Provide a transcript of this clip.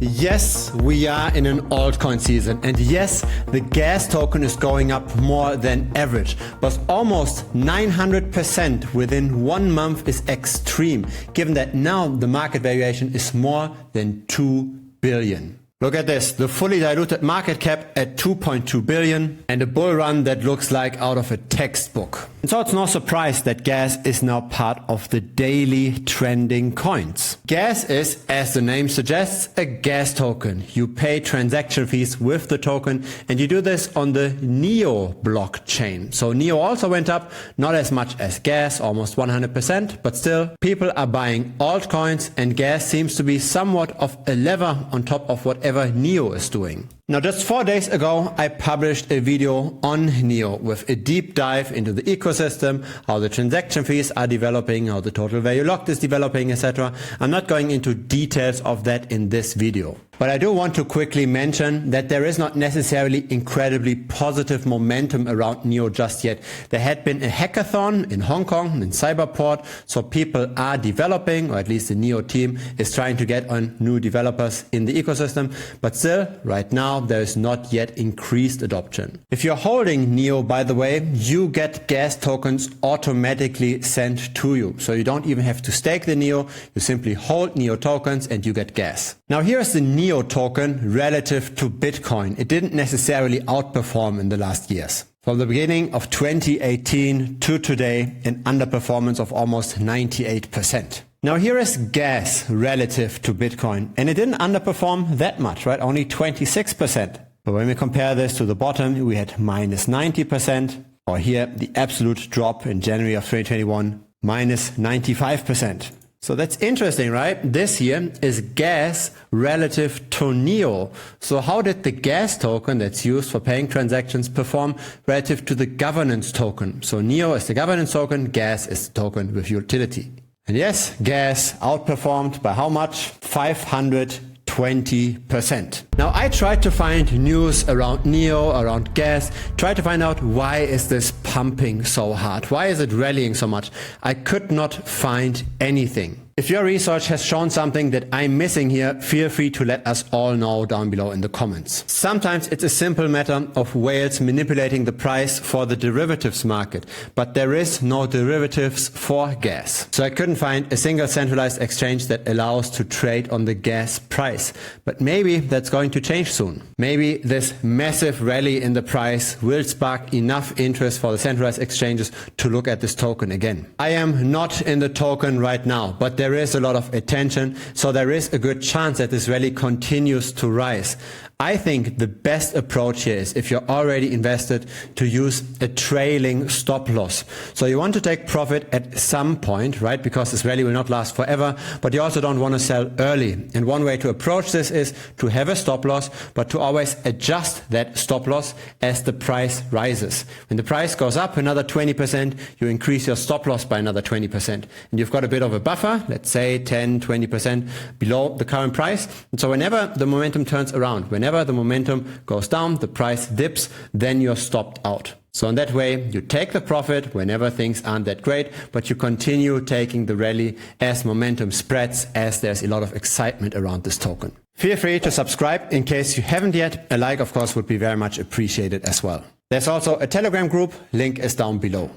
Yes, we are in an altcoin season, and yes, the gas token is going up more than average, but almost 900% within 1 month is extreme, given that now the market valuation is more than 2 billion. Look at this, the fully diluted market cap at 2.2 billion and a bull run that looks like out of a textbook. And so it's no surprise that gas is now part of the daily trending coins. Gas is, as the name suggests, a gas token. You pay transaction fees with the token, and you do this on the NEO blockchain. So NEO also went up, not as much as gas, almost 100%, but still people are buying altcoins, and gas seems to be somewhat of a lever on top of whatever NEO is doing. Now, just 4 days ago, I published a video on NEO with a deep dive into the ecosystem, how the transaction fees are developing, how the total value locked is developing, etc. I'm not going into details of that in this video. But I do want to quickly mention that there is not necessarily incredibly positive momentum around NEO just yet. There had been a hackathon in Hong Kong, in Cyberport, so people are developing, or at least the NEO team is trying to get on new developers in the ecosystem. But still, right now, there is not yet increased adoption. If you're holding NEO, by the way, you get gas tokens automatically sent to you. So you don't even have to stake the NEO, you simply hold NEO tokens and you get gas. Now here's the NEO token relative to Bitcoin. It didn't necessarily outperform in the last years. From the beginning of 2018 to today, an underperformance of almost 98%. Now here is gas relative to Bitcoin, and it didn't underperform that much, right? Only 26%. But when we compare this to the bottom, we had minus 90%, or here the absolute drop in January of 2021, minus 95%. So that's interesting, right? This here is gas relative to NEO. So how did the gas token that's used for paying transactions perform relative to the governance token? So NEO is the governance token, gas is the token with utility. And yes, gas outperformed by how much? 520%. Now I tried to find news around NEO, around gas, tried to find out why is this pumping so hard? Why is it rallying so much? I could not find anything. If your research has shown something that I'm missing here, feel free to let us all know down below in the comments. Sometimes it's a simple matter of whales manipulating the price for the derivatives market, but there is no derivatives for gas. So I couldn't find a single centralized exchange that allows to trade on the gas price. But maybe that's going to change soon. Maybe this massive rally in the price will spark enough interest for the centralized exchanges to look at this token again. I am not in the token right now, but there is a lot of attention, so there is a good chance that this rally continues to rise. I think the best approach here is, if you're already invested, to use a trailing stop loss. So you want to take profit at some point, right? Because this rally will not last forever, but you also don't want to sell early. And one way to approach this is to have a stop loss, but to always adjust that stop loss as the price rises. When the price goes up another 20%, you increase your stop loss by another 20%. And you've got a bit of a buffer, let's say 10, 20% below the current price. And so whenever the momentum turns around, whenever the momentum goes down, the price dips, then you're stopped out. So in that way, you take the profit whenever things aren't that great, but you continue taking the rally as momentum spreads, as there's a lot of excitement around this token. Feel free to subscribe in case you haven't yet. A like, of course, would be very much appreciated as well. There's also a Telegram group, link is down below.